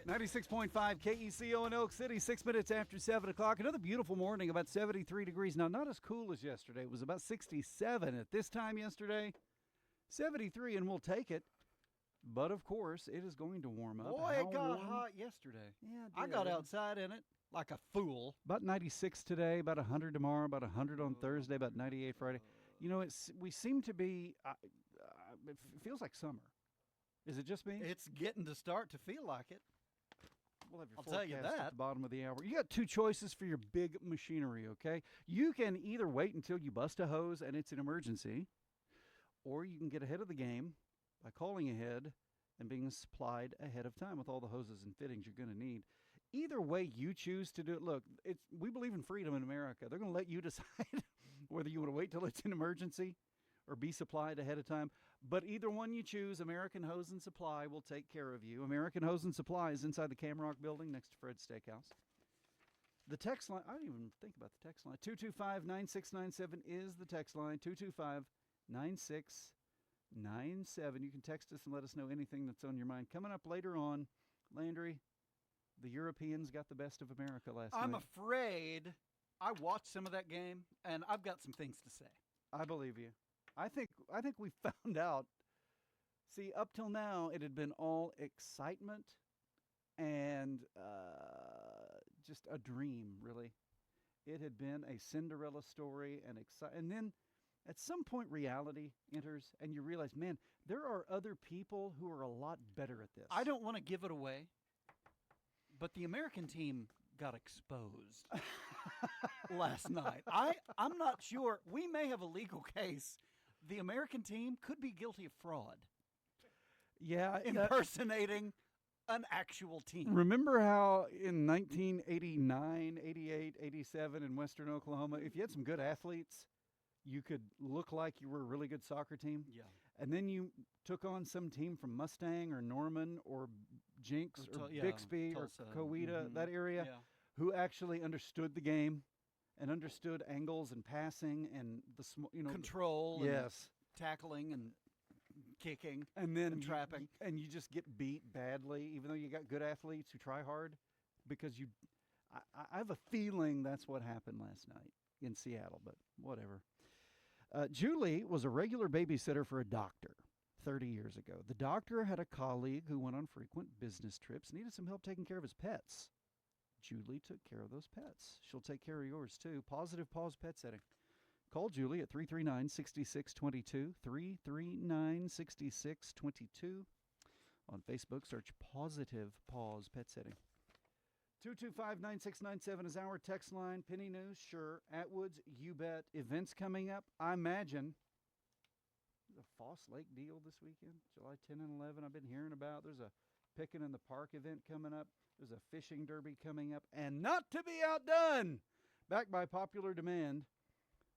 96.5 KECO in Elk City, 6 minutes after 7 o'clock. Another beautiful morning, about 73 degrees. Now, not as cool as yesterday. It was about 67 at this time yesterday. 73, and we'll take it. But, of course, it is going to warm up. Boy, it got hot yesterday. Yeah, it I did. got outside in it like a fool. About 96 today, about 100 tomorrow, about 100 on Thursday, about 98 Friday. You know, we seem to be, it feels like summer. Is it just me? It's getting to start to feel like it. We'll have your I'll tell you forecast at that. the bottom of the hour. You got two choices for your big machinery, okay? You can either wait until you bust a hose and it's an emergency, or you can get ahead of the game by calling ahead and being supplied ahead of time with all the hoses and fittings you're going to need. Either way you choose to do it, look, we believe in freedom in America. They're going to let you decide whether you want to wait till it's an emergency or be supplied ahead of time. But either one you choose, American Hose and Supply will take care of you. American Hose and Supply is inside the Camrock building next to Fred's Steakhouse. The text line, I didn't even think about the text line. 225-9697 is the text line. 225-9697. You can text us and let us know anything that's on your mind. Coming up later on, Landry, the Europeans got the best of America last night. I'm afraid I watched some of that game, and I've got some things to say. I believe you. I think we found out. See, up till now, it had been all excitement and just a dream, really. It had been a Cinderella story and then at some point reality enters and you realize, man, there are other people who are a lot better at this. I don't want to give it away, but the American team got exposed last night. I'm not sure. We may have a legal case. The American team could be guilty of fraud. Yeah. Impersonating an actual team. Remember how in 1989, 88, 87 in Western Oklahoma, if you had some good athletes, you could look like you were a really good soccer team? Yeah. And then you took on some team from Mustang or Norman or Jinx or Bixby Tulsa. or Coweta, that area, who actually understood the game and understood angles and passing and control, yes, and tackling and kicking, and then and trapping, and you just get beat badly, even though you got good athletes who try hard, because I have a feeling that's what happened last night in Seattle, but whatever. Julie was a regular babysitter for a doctor 30 years ago. The doctor had a colleague who went on frequent business trips, needed some help taking care of his pets. Julie took care of those pets. She'll take care of yours, too. Positive Paws Pet Setting. Call Julie at 339-6622, 339-6622. On Facebook, search Positive Paws Pet Setting. 225-9697 is our text line. Penny News, sure. Atwoods, you bet. Events coming up, I imagine. There's a Foss Lake deal this weekend, July 10 and 11 I've been hearing about. There's a Pickin' in the Park event coming up. There's a fishing derby coming up. And not to be outdone, backed by popular demand,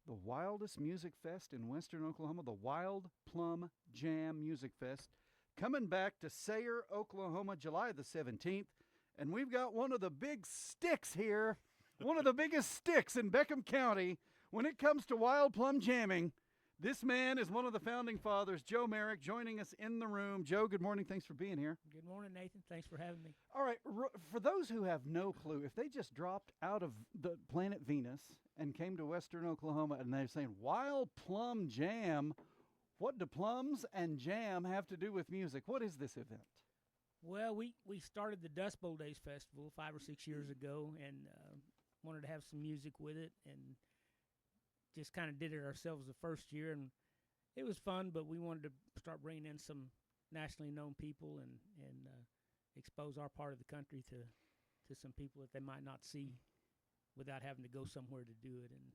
the wildest music fest in Western Oklahoma, the Wild Plum Jam Music Fest, coming back to Sayre, Oklahoma, July the 17th. And we've got one of the big sticks here, one of the biggest sticks in Beckham County when it comes to wild plum jamming. This man is one of the founding fathers, Joe Merrick, joining us in the room. Joe, good morning. Thanks for being here. Good morning, Nathan. Thanks for having me. All right. For those who have no clue, if they just dropped out of the planet Venus and came to Western Oklahoma and they're saying, Wild Plum Jam, what do plums and jam have to do with music? What is this event? Well, we started the Dust Bowl Days Festival 5 or 6 years ago and wanted to have some music with it and just kind of did it ourselves the first year. And it was fun, but we wanted to start bringing in some nationally known people and expose our part of the country to some people that they might not see without having to go somewhere to do it. And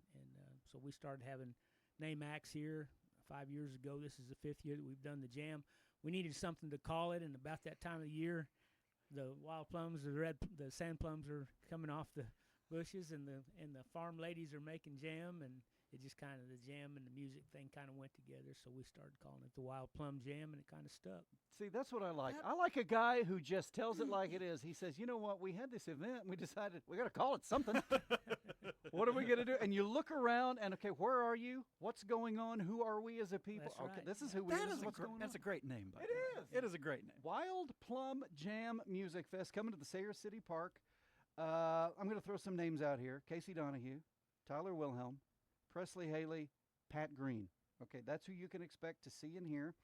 so we started having name acts here 5 years ago. This is the 5th year that we've done the jam. We needed something to call it, and about that time of the year, the wild plums, the sand plums are coming off the bushes, and the farm ladies are making jam, and it just kind of, the jam and the music thing kind of went together. So we started calling it the Wild Plum Jam, and it kind of stuck. See, that's what I like. I like a guy who just tells it like it is. He says, you know what, we had this event, and we decided we got to call it something. What are we going to do? And you look around, and, okay, where are you? What's going on? Who are we as a people? That's Okay, right. this is who we are. This is what's going on. That's a great name, by It the way. is. It is a great name. Wild Plum Jam Music Fest coming to the Sayre City Park. I'm going to throw some names out here. Casey Donahue, Tyler Wilhelm, Presley Haley, Pat Green. Okay, that's who you can expect to see and hear.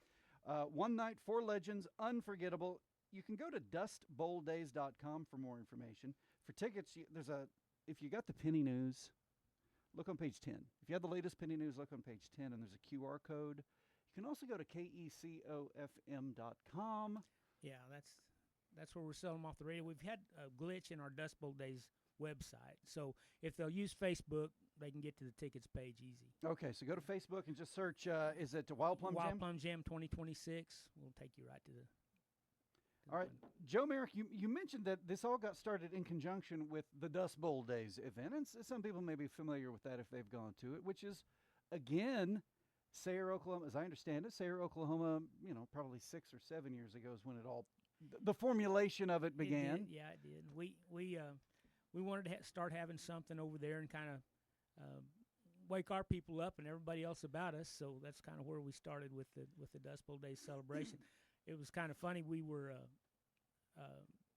One night, 4 legends, unforgettable. You can go to dustbowldays.com for more information. For tickets, if you got the Penny News, look on page 10. If you have the latest Penny News, look on page 10, and there's a QR code. You can also go to KECOFM.com. Yeah, that's where we're selling them off the radio. We've had a glitch in our Dust Bowl Days website, so if they'll use Facebook, they can get to the tickets page easy. Okay, so go to Facebook and just search, is it Wild Plum Jam? Wild Plum Jam 2026. We'll take you right to the All right, Joe Merrick, you mentioned that this all got started in conjunction with the Dust Bowl Days event, and some people may be familiar with that if they've gone to it, which is, again, Sayre, Oklahoma. As I understand it, Sayre, Oklahoma, probably 6 or 7 years ago is when it all, the formulation of it began. It did, yeah, it did. We wanted to start having something over there and kind of wake our people up and everybody else about us. So that's kind of where we started with the Dust Bowl Days celebration. It was kind of funny. We were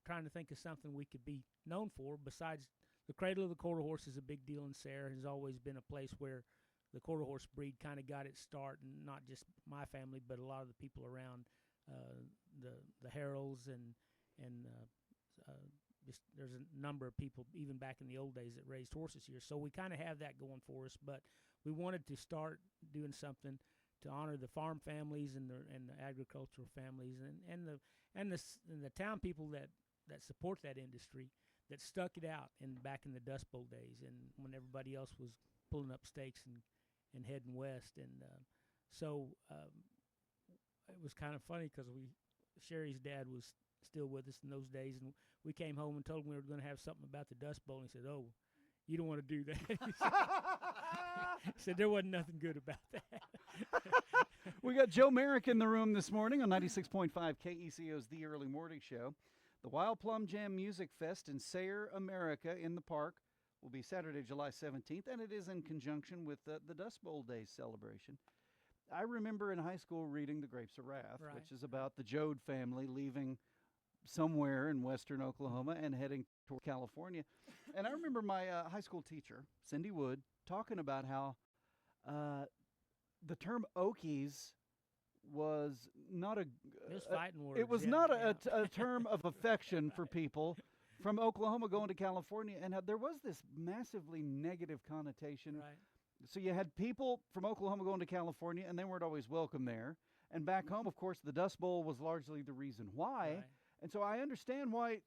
trying to think of something we could be known for besides the Cradle of the Quarter Horse is a big deal in Sayre. Has always been a place where the quarter horse breed kind of got its start, and not just my family, but a lot of the people around the Harrells and just there's a number of people even back in the old days that raised horses here. So we kind of have that going for us, but we wanted to start doing something to honor the farm families and the agricultural families and the town people that support that industry, that stuck it out back in the Dust Bowl days, and when everybody else was pulling up stakes and heading west. And so it was kind of funny because Sherry's dad was still with us in those days, and we came home and told him we were going to have something about the Dust Bowl, and he said, "Oh, you don't want to do that." He said there wasn't nothing good about that. We got Joe Merrick in the room this morning on 96.5 KECO's The Early Morning Show. The Wild Plum Jam Music Fest in Sayre, America, in the park will be Saturday, July 17th, and it is in conjunction with the Dust Bowl Days celebration. I remember in high school reading The Grapes of Wrath, Right. which is about the Joad family leaving somewhere in western Oklahoma and heading toward California. And I remember my high school teacher, Cindy Wood, talking about how the term Okies was not a It was fighting words. it was yeah, not yeah. a term of affection for people from Oklahoma going to California, and there was this massively negative connotation. Right. So you had people from Oklahoma going to California, and they weren't always welcome there. And back home, of course, the Dust Bowl was largely the reason why. Right. And so I understand why,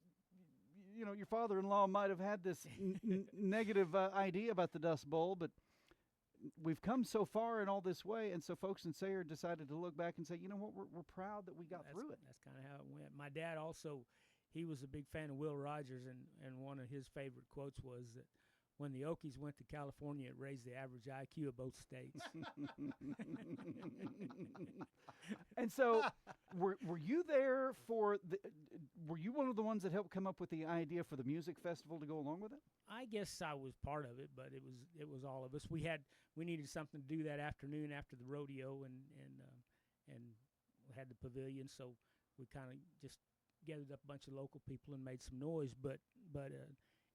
your father-in-law might have had this negative idea about the Dust Bowl, but we've come so far in all this way, and so folks in Sayre decided to look back and say, you know what, we're proud that we got through it. That's kind of how it went. My dad also, he was a big fan of Will Rogers, and one of his favorite quotes was that when the Okies went to California, it raised the average IQ of both states. And so were you there were you one of the ones that helped come up with the idea for the music festival to go along with it? I guess I was part of it, but it was all of us. We needed something to do that afternoon after the rodeo, and we had the pavilion, so we kind of just gathered up a bunch of local people and made some noise. But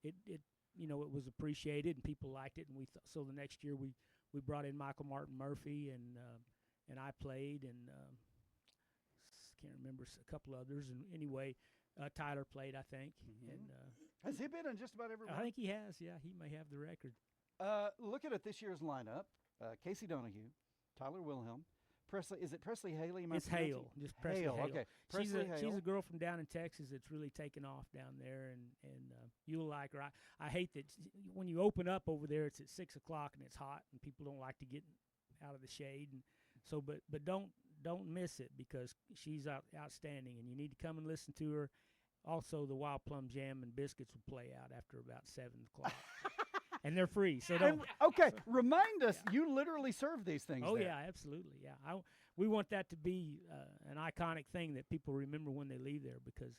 it was appreciated and people liked it, and so the next year we brought in Michael Martin Murphy and I played, and can't remember a couple others, and anyway. Tyler played, I think. Mm-hmm. And has he been in just about every one? I think he has, yeah. He may have the record. Looking at this year's lineup, Casey Donahue, Tyler Wilhelm, Presley. Is it Presley Haley? It's Hale, just Presley Hale. Okay, Presley Hale. She's a girl from down in Texas that's really taken off down there, and you'll like her. I hate that when you open up over there, it's at 6 o'clock and it's hot, and people don't like to get out of the shade, and so but don't miss it, because she's outstanding, and you need to come and listen to her. Also, the Wild Plum Jam and Biscuits will play out after about 7 o'clock. and they're free. So And, don't. okay, remind us. You literally serve these things. Oh there. yeah, absolutely. Yeah, we want that to be an iconic thing that people remember when they leave there, because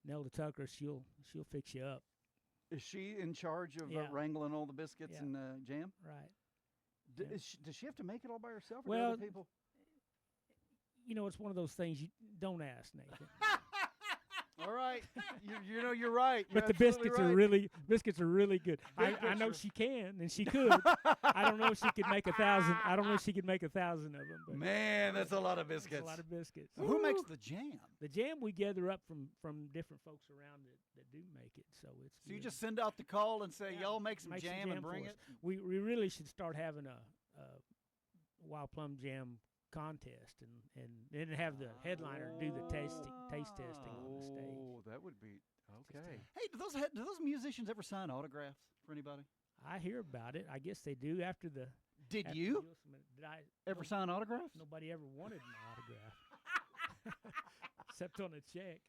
Nelda Tucker, she'll fix you up. Is she in charge of Yeah. wrangling all the biscuits Yeah. and jam? Right. D- Yeah. Does she have to make it all by herself, or do Well, other people? It's one of those things you don't ask, Nathan. All right, you're right. But the biscuits are really good. I know she can, and she could. I don't know if she could make 1,000. I don't know if she could make 1,000 of them. But Man, that's a lot of it's biscuits. a lot of biscuits. Who makes the jam? The jam we gather up from different folks around that do make it. So it's. So you good. just send out the call and say, Yeah, y'all make some make jam and for bring us. it? We really should start having a wild plum jam contest, and then have the headliner do the taste testing on the stage. Oh, that would be okay. Hey, do those musicians ever sign autographs for anybody? I hear about it. I guess they do after the. Did after you the Wilson- Did I ever sign autographs? Nobody ever wanted my autograph, except on a check.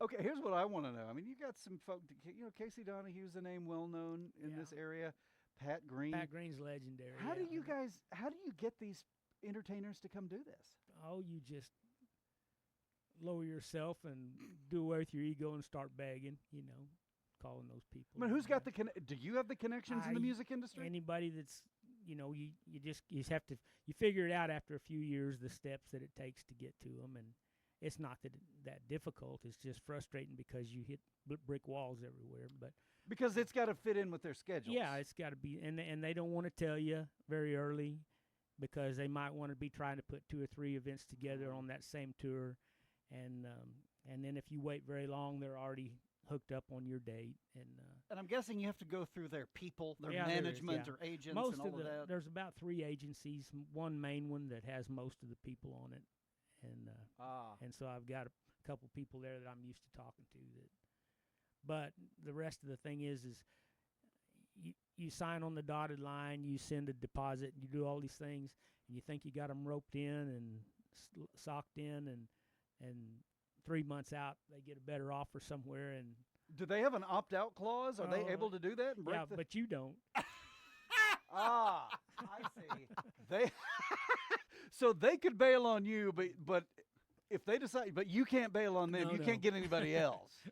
Okay, here's what I want to know. I mean, you got some folk. Casey Donahue's a name well known in Yeah. this area. Pat Green. Pat Green's legendary. How do yeah. you guys? How do you get these entertainers to come do this? Oh, you just lower yourself and do away with your ego and start begging. Calling those people. I mean, who's got the? Do you have the connections in the I- music industry? Anybody that's you just have to figure it out after a few years, the steps that it takes to get to them, and it's not that difficult. It's just frustrating because you hit brick walls everywhere. But Because it's got to fit in with their schedules. yeah, it's got to be, and they don't want to tell you very early, because they might want to be trying to put 2 or 3 events together on that same tour, and then if you wait very long, they're already hooked up on your date, And I'm guessing you have to go through their people, their Yeah, there is, management yeah. or agents most and all of the that. there's about 3 agencies, one main one that has most of the people on it, and so I've got a couple people there that I'm used to talking to that. But the rest of the thing is you sign on the dotted line, you send a deposit, and you do all these things, and you think you got them roped in and socked in, and 3 months out they get a better offer somewhere, and Do they have an opt-out clause? Are they Oh, able to do that and break yeah, but you don't. I see. They so they could bail on you, but if they decide, but you can't bail on them. No, you no. can't get anybody else. No.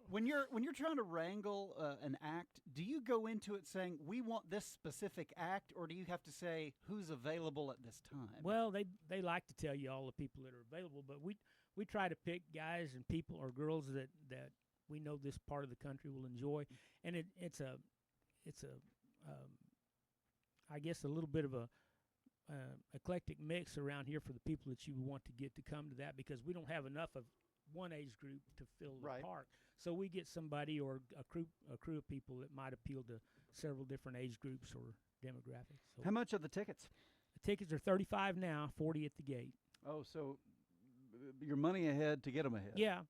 When you're trying to wrangle an act, do you go into it saying we want this specific act, or do you have to say who's available at this time? Well, they like to tell you all the people that are available, but we try to pick guys and people or girls that we know this part of the country will enjoy, and it's a I guess a little bit of a eclectic mix around here for the people that you want to get to come to that, because we don't have enough of one age group to fill the Right. park. So we get somebody or a crew of people that might appeal to several different age groups or demographics. So How much are the tickets? the tickets are $35 now, $40 at the gate. Oh, so your money ahead to get them ahead. Yeah,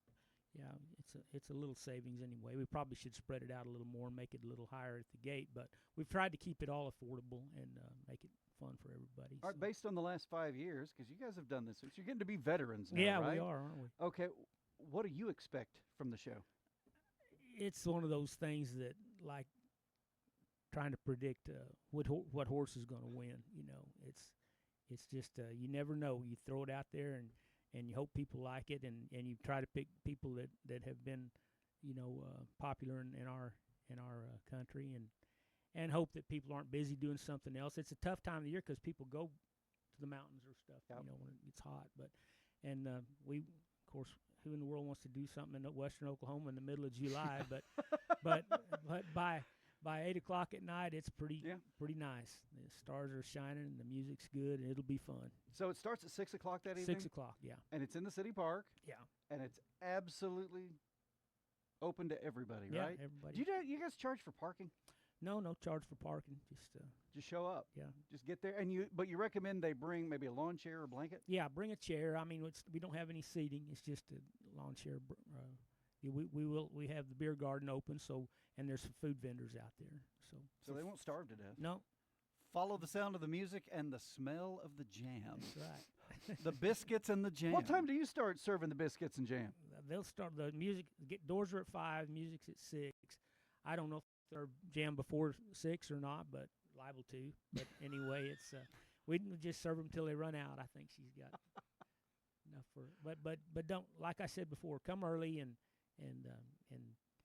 it's a little savings anyway. We probably should spread it out a little more and make it a little higher at the gate, but we've tried to keep it all affordable and make it fun for everybody. All right, so. based on the last 5 years, because you guys have done this, so you're getting to be veterans now, Yeah, right? we are, aren't we? Okay, what do you expect from the show? It's one of those things that, like, trying to predict what horse is going to win. It's just you never know. You throw it out there and you hope people like it, and you try to pick people that have been, popular in our country, and hope that people aren't busy doing something else. It's a tough time of the year because people go to the mountains or stuff, Yep. when it gets hot. But we, of course, who in the world wants to do something in western Oklahoma in the middle of July? but by 8 o'clock at night, it's pretty nice. The stars are shining and the music's good, and it'll be fun. So it starts at 6 o'clock that evening? 6 o'clock, yeah. And it's in the city park, Yeah. and it's absolutely open to everybody, Yeah, right? everybody. Do you guys charge for parking? No charge for parking. Just show up. Yeah. Just get there, and but you recommend they bring maybe a lawn chair or blanket? Yeah, bring a chair. I mean, we don't have any seating. It's just a lawn chair. We have the beer garden open, and there's some food vendors out there. So they won't starve to death. No, Follow the sound of the music and the smell of the jam. that's right. The biscuits and the jam. What time do you start serving the biscuits and jam? They'll start the music. Doors are at 5. Music's at 6. I don't know if our jam before 6 or not, but liable to. But anyway, it's we just serve them till they run out. I think she's got enough for. But don't, like I said before, come early and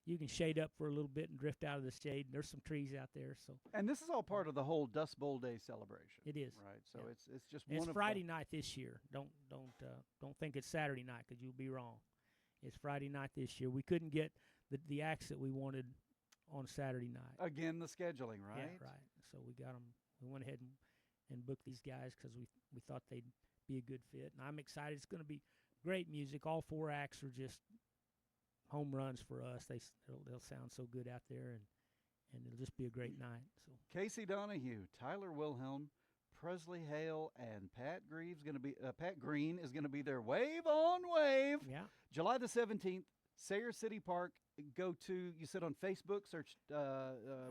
you can shade up for a little bit and drift out of the shade. There's some trees out there, so. And this is all part of the whole Dust Bowl Day celebration. It is. Right. So Yeah. it's just And one it's of Friday night this year. Don't think it's Saturday night, because you'll be wrong. It's Friday night this year. We couldn't get the acts that we wanted on Saturday night. Again, the scheduling, right? Yeah, right. So we got them. We went ahead and booked these guys because we thought they'd be a good fit. And I'm excited. It's going to be great music. All 4 acts are just home runs for us. They'll sound so good out there, and it'll just be a great night. So Casey Donahue, Tyler Wilhelm, Presley Hale, and Pat Green is going to be there. Wave on Wave. yeah, July the 17th, Sayre City Park. Go to, you said on Facebook, search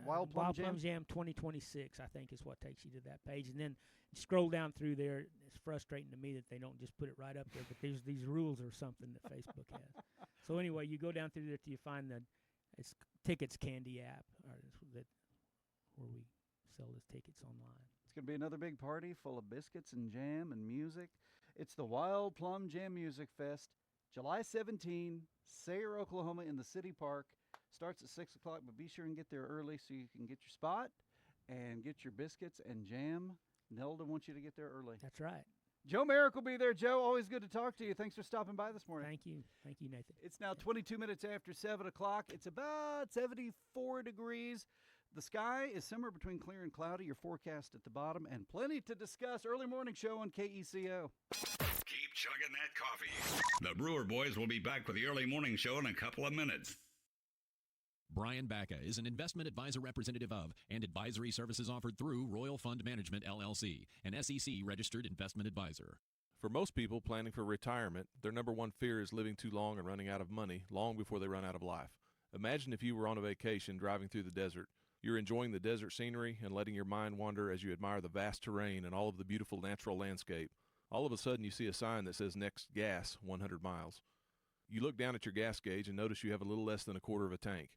Wild Plum Jam. Jam 2026, I think, is what takes you to that page. And then scroll down through there. It's frustrating to me that they don't just put it right up there, but there's these rules or something that Facebook has. So anyway, you go down through there till you find it's Tickets Candy app, where we sell the tickets online. It's going to be another big party full of biscuits and jam and music. It's the Wild Plum Jam Music Fest, July 17, Sayre, Oklahoma, in the city park. Starts at 6 o'clock, but be sure and get there early so you can get your spot and get your biscuits and jam. Nelda wants you to get there early. That's right. Joe Merrick will be there. Joe, always good to talk to you. Thanks for stopping by this morning. Thank you, Nathan. It's now 22 minutes after 7 o'clock. It's about 74 degrees. The sky is somewhere between clear and cloudy. Your forecast at the bottom, and plenty to discuss. Early morning show on KECO. Keep chugging that coffee. The Brewer Boys will be back with the early morning show in a couple of minutes. Brian Bacca is an investment advisor representative of and advisory services offered through Royal Fund Management, LLC, an SEC-registered investment advisor. For most people planning for retirement, their number one fear is living too long and running out of money long before they run out of life. Imagine if you were on a vacation driving through the desert. You're enjoying the desert scenery and letting your mind wander as you admire the vast terrain and all of the beautiful natural landscape. All of a sudden, you see a sign that says next gas 100 miles. You look down at your gas gauge and notice you have a little less than a quarter of a tank.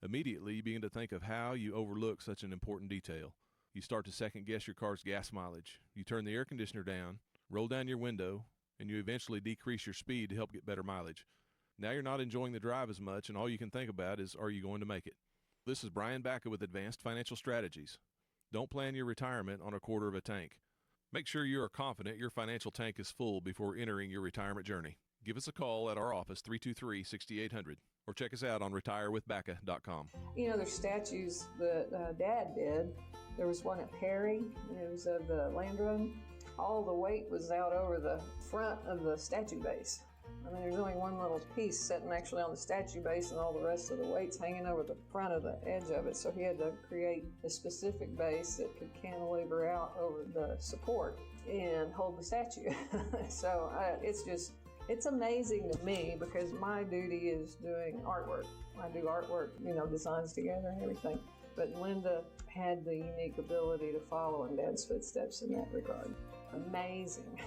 Immediately, you begin to think of how you overlook such an important detail. You start to second-guess your car's gas mileage. You turn the air conditioner down, roll down your window, and you eventually decrease your speed to help get better mileage. Now you're not enjoying the drive as much, and all you can think about is, are you going to make it? This is Brian Bacca with Advanced Financial Strategies. Don't plan your retirement on a quarter of a tank. Make sure you are confident your financial tank is full before entering your retirement journey. Give us a call at our office, 323-6800, or check us out on retirewithbacca.com. You know, there's statues that Dad did. There was one at Perry, and it was of the Land Room. All the weight was out over the front of the statue base. I mean, there's only one little piece sitting actually on the statue base, and all the rest of the weight's hanging over the front of the edge of it. So he had to create a specific base that could cantilever out over the support and hold the statue. So it's amazing to me, because my duty is doing artwork. I do artwork, designs together and everything. But Linda had the unique ability to follow in Dad's footsteps in that regard. Amazing.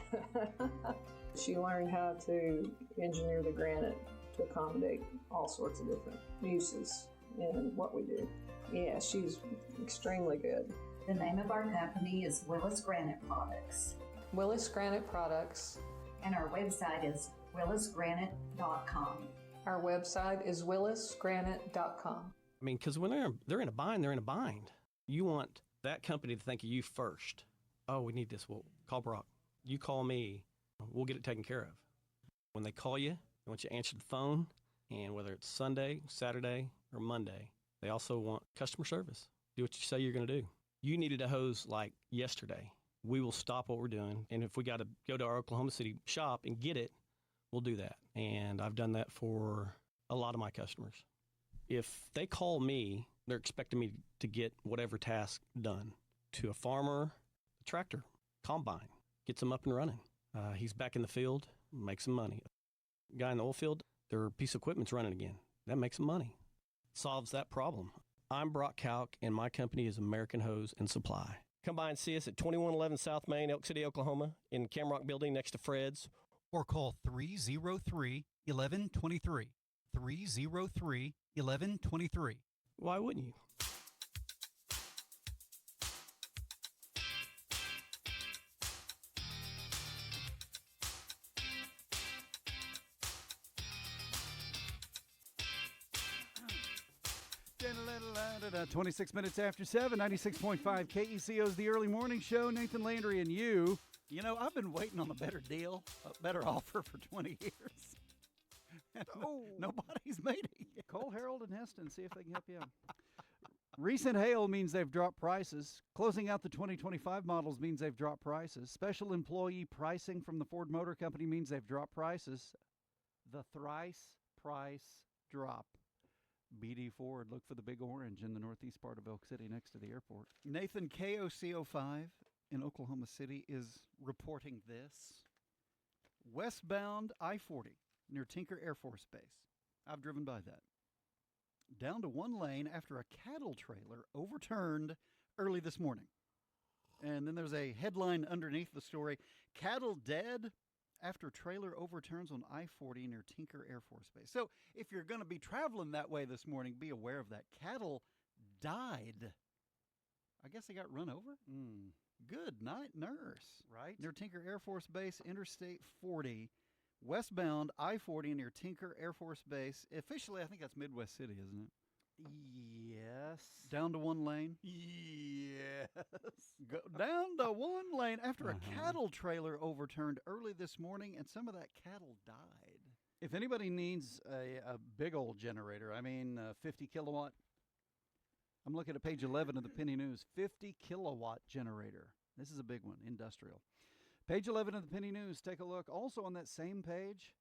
She learned how to engineer the granite to accommodate all sorts of different uses in what we do. Yeah, she's extremely good. The name of our company is Willis Granite Products. Willis Granite Products. And our website is willisgranite.com. Our website is willisgranite.com. I mean, because when they're in a bind, they're in a bind. You want that company to think of you first. Oh, we need this. Well, call Brock. You call me. We'll get it taken care of. When they call you, they want you to answer the phone, and whether it's Sunday, Saturday, or Monday, they also want customer service. Do what you say you're going to do. You needed a hose like yesterday. We will stop what we're doing, and if we got to go to our Oklahoma City shop and get it, we'll do that. And I've done that for a lot of my customers. If they call me, they're expecting me to get whatever task done. To a farmer, a tractor, combine, gets them up and running. He's back in the field, makes some money. Guy in the oil field, their piece of equipment's running again. That makes some money. Solves that problem. I'm Brock Kalk, and my company is American Hose and Supply. Come by and see us at 2111 South Main, Elk City, Oklahoma, in Camrock Building next to Fred's. Or call 303-1123. 303-1123. Why wouldn't you? About 26 minutes after 7, 96.5 KECO's The Early Morning Show. Nathan Landry and you. You know, I've been waiting on a better deal, a better offer for 20 years. And nobody's made it yet. Call Harold and Heston, see if they can help you out. Recent hail means they've dropped prices. Closing out the 2025 models means they've dropped prices. Special employee pricing from the Ford Motor Company means they've dropped prices. The thrice price drop. BD Ford, look for the big orange in the northeast part of Elk City next to the airport. Nathan, KECO 5 in Oklahoma City is reporting this. Westbound I-40 near Tinker Air Force Base. I've driven by that. Down to one lane after a cattle trailer overturned early this morning. And then there's a headline underneath the story, cattle dead after trailer overturns on I-40 near Tinker Air Force Base. So if you're going to be traveling that way this morning, be aware of that. Cattle died. I guess they got run over? Good night, nurse. Right. Near Tinker Air Force Base, Interstate 40, westbound I-40 near Tinker Air Force Base. Officially, I think that's Midwest City, isn't it? Yes. Down to one lane? Yes. Go down to one lane after a cattle trailer overturned early this morning, and some of that cattle died. If anybody needs a big old generator, 50 kilowatt, I'm looking at page 11 of the Penny News, 50 kilowatt generator. This is a big one, industrial. Page 11 of the Penny News, take a look. Also on that same page,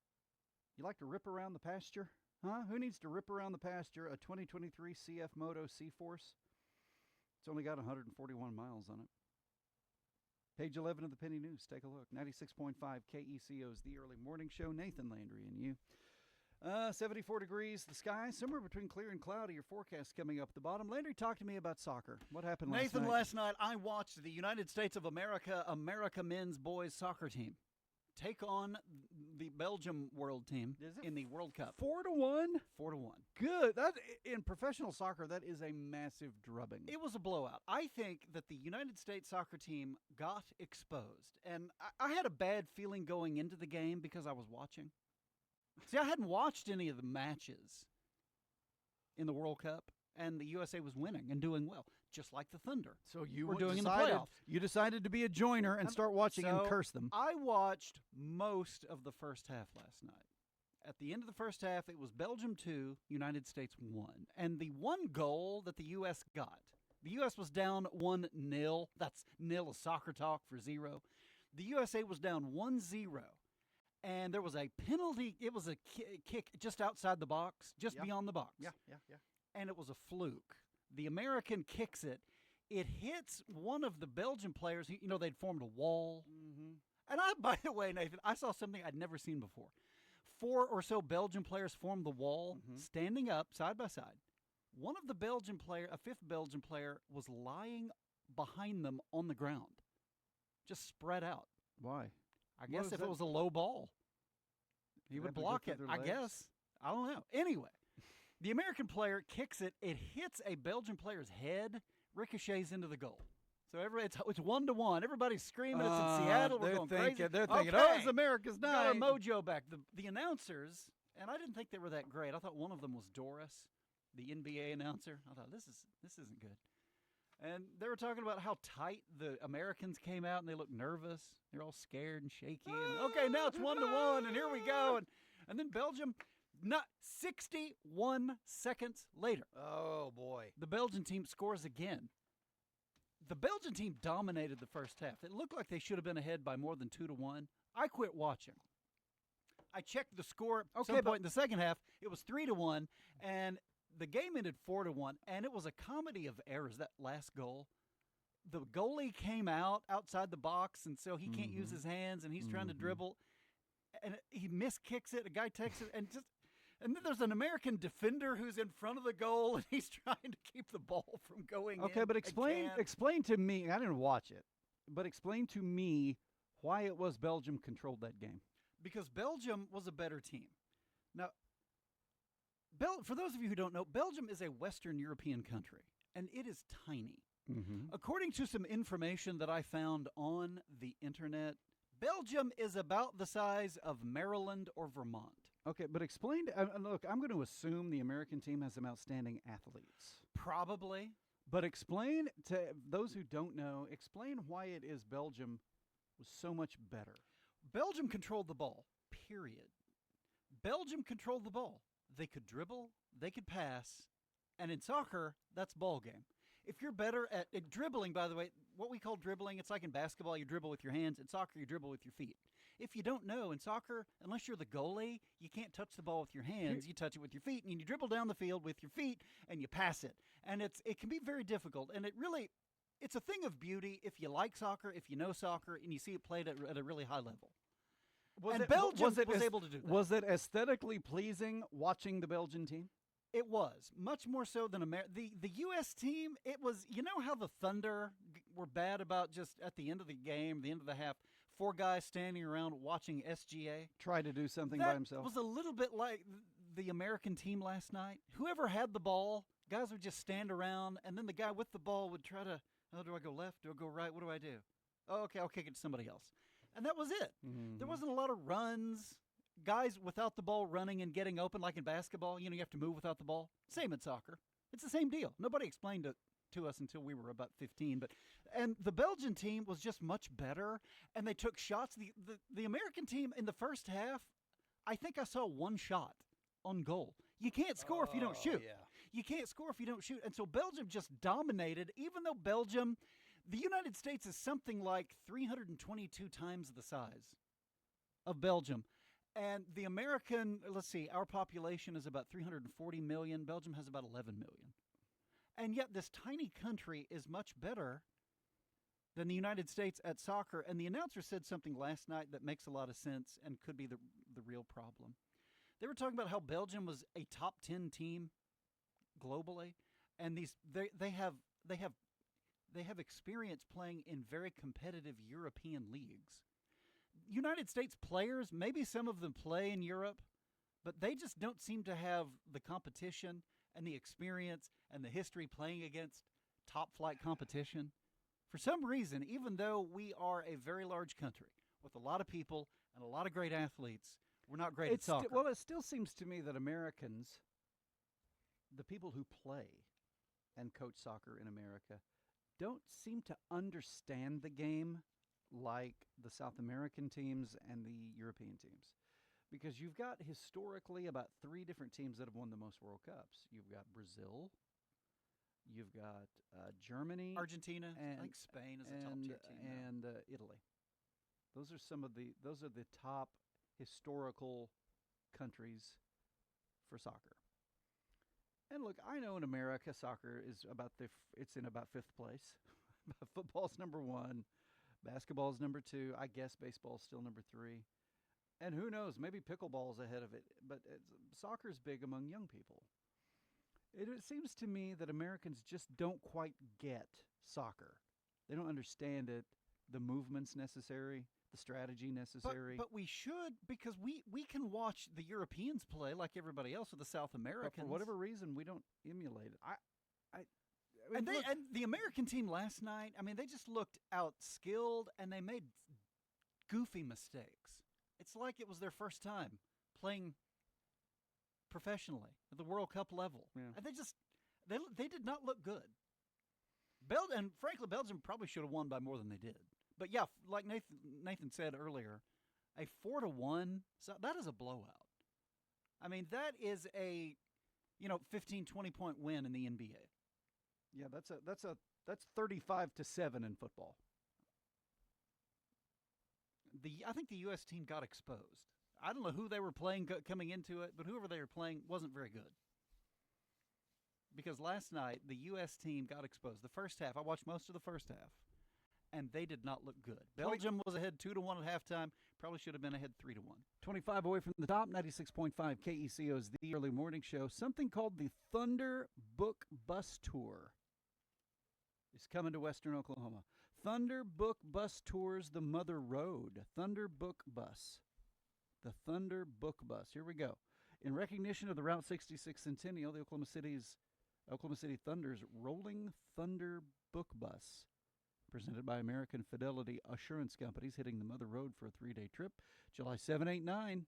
you like to rip around the pasture? Huh? Who needs to rip around the pasture? A 2023 CF Moto C-Force. It's only got 141 miles on it. Page 11 of the Penny News. Take a look. 96.5 KECO's The Early Morning Show. Nathan Landry and you. 74 degrees. The sky, somewhere between clear and cloudy. Your forecast coming up at the bottom. Landry, talk to me about soccer. What happened last night? Nathan, last night I watched the United States of America men's boys soccer team take on the Belgium world team in the World Cup. 4-1? 4-1. Good. That in professional soccer, that is a massive drubbing. It was a blowout. I think that the United States soccer team got exposed. And I had a bad feeling going into the game because I was watching. See, I hadn't watched any of the matches in the World Cup, and the USA was winning and doing well, just like the Thunder. So you were doing in the playoffs. You decided to be a joiner and start watching and curse them. I watched most of the first half last night. At the end of the first half, it was Belgium 2, United States 1. And the one goal that the U.S. got, the U.S. was down 1-0. That's nil is soccer talk for 0. The USA was down 1-0. And there was a penalty. It was a kick just outside the box, just beyond the box. Yeah. And it was a fluke. The American kicks it. It hits one of the Belgian players. You know, they'd formed a wall. Mm-hmm. And by the way, Nathan, I saw something I'd never seen before. 4 or so Belgian players formed the wall, standing up side by side. One of the Belgian player, a fifth Belgian player, was lying behind them on the ground, just spread out. Why? I guess if it was a low ball, he would block it. I guess. I don't know. Anyway, the American player kicks it. It hits a Belgian player's head, ricochets into the goal. So it's 1-1. Everybody's screaming. It's in Seattle. We're going crazy. They're thinking, oh, it's America's night. Got a mojo back. The announcers, and I didn't think they were that great. I thought one of them was Doris, the NBA announcer. I thought, this isn't good. And they were talking about how tight the Americans came out, and they looked nervous. They're all scared and shaky. And, okay, now it's 1-1, and here we go. And then Belgium, not 61 seconds later. Oh, boy. The Belgian team scores again. The Belgian team dominated the first half. It looked like they should have been ahead by more than 2-1. I quit watching. I checked the score at some point in the second half. It was 3-1, and the game ended 4-1, and it was a comedy of errors, that last goal. The goalie came outside the box, and so he can't use his hands, and he's trying to dribble. And he miskicks it. A guy takes it, and then there's an American defender who's in front of the goal, and he's trying to keep the ball from going in. Okay, but explain to me. I didn't watch it, but explain to me why it was Belgium controlled that game. Because Belgium was a better team. Now, for those of you who don't know, Belgium is a Western European country, and it is tiny. According to some information that I found on the internet, Belgium is about the size of Maryland or Vermont. Okay, but explain. Look, I'm going to assume the American team has some outstanding athletes. Probably. But explain to those who don't know, explain why it is Belgium was so much better. Belgium controlled the ball, period. Belgium controlled the ball. They could dribble, they could pass, and in soccer, that's ball game. If you're better at dribbling, by the way, what we call dribbling, it's like in basketball, you dribble with your hands. In soccer, you dribble with your feet. If you don't know, in soccer, unless you're the goalie, you can't touch the ball with your hands. You touch it with your feet, and you dribble down the field with your feet, and you pass it. And it can be very difficult, and it's a thing of beauty if you like soccer, if you know soccer, and you see it played at a really high level. Belgium was able to do that. Was it aesthetically pleasing watching the Belgian team? It was, much more so than the U.S. team. It was, you know how the Thunder were bad about just at the end of the game, the end of the half, 4 guys standing around watching SGA? Try to do something that by himself. Was a little bit like the American team last night. Whoever had the ball, guys would just stand around, and then the guy with the ball would try to, do I go left? Do I go right? What do I do? Oh, okay, I'll kick it to somebody else. And that was it. Mm-hmm. There wasn't a lot of runs. Guys without the ball running and getting open, like in basketball, you have to move without the ball. Same in soccer. It's the same deal. Nobody explained it to us until we were about 15. And the Belgian team was just much better, and they took shots. The American team in the first half, I think I saw 1 shot on goal. You can't score if you don't shoot. Yeah. You can't score if you don't shoot. And so Belgium just dominated, even though Belgium, the United States is something like 322 times the size of Belgium. And the American, our population is about 340 million. Belgium has about 11 million. And yet this tiny country is much better than the United States at soccer. And the announcer said something last night that makes a lot of sense and could be the real problem. They were talking about how Belgium was a top 10 team globally, and they have experience playing in very competitive European leagues. United States players, maybe some of them play in Europe, but they just don't seem to have the competition and the experience and the history playing against top flight competition. For some reason, even though we are a very large country with a lot of people and a lot of great athletes, we're not great at soccer. Well, it still seems to me that Americans, the people who play and coach soccer in America, don't seem to understand the game like the South American teams and the European teams. Because you've got historically about 3 different teams that have won the most World Cups. You've got Brazil, you've got Germany, Argentina, and, I think Spain is a top tier team now. and Italy. Those are the top historical countries for soccer. And look, I know in America soccer is it's in about 5th place. Football's number 1. Basketball's number 2. I guess baseball's still number 3. And who knows, maybe pickleball's ahead of it. But soccer's big among young people. It seems to me that Americans just don't quite get soccer. They don't understand it, the movements necessary, the strategy necessary. But we should, because we can watch the Europeans play like everybody else, or the South Americans. But for whatever reason, we don't emulate it. And the American team last night, they just looked out-skilled, and they made goofy mistakes. It's like it was their first time playing professionally at the World Cup level. Yeah. And they did not look good. And frankly, Belgium probably should have won by more than they did. But yeah, like Nathan said earlier, a 4-1, so that is a blowout. That is a 15, 20-point win in the NBA. Yeah, that's 35-7 in football. I think the U.S. team got exposed. I don't know who they were playing coming into it, but whoever they were playing wasn't very good. Because last night, the U.S. team got exposed. The first half, I watched most of the first half, and they did not look good. Belgium was ahead 2-1 at halftime. Probably should have been ahead 3-1. 25 away from the top, 96.5 KECO is the early morning show. Something called the Thunder Book Bus Tour is coming to Western Oklahoma. Thunder Book Bus Tours the Mother Road. Thunder Book Bus. The Thunder Book Bus. Here we go. In recognition of the Route 66 Centennial, the Oklahoma City Thunder's Rolling Thunder Book Bus presented by American Fidelity Assurance Companies, hitting the Mother Road for a 3-day trip, July 7, 8, 9.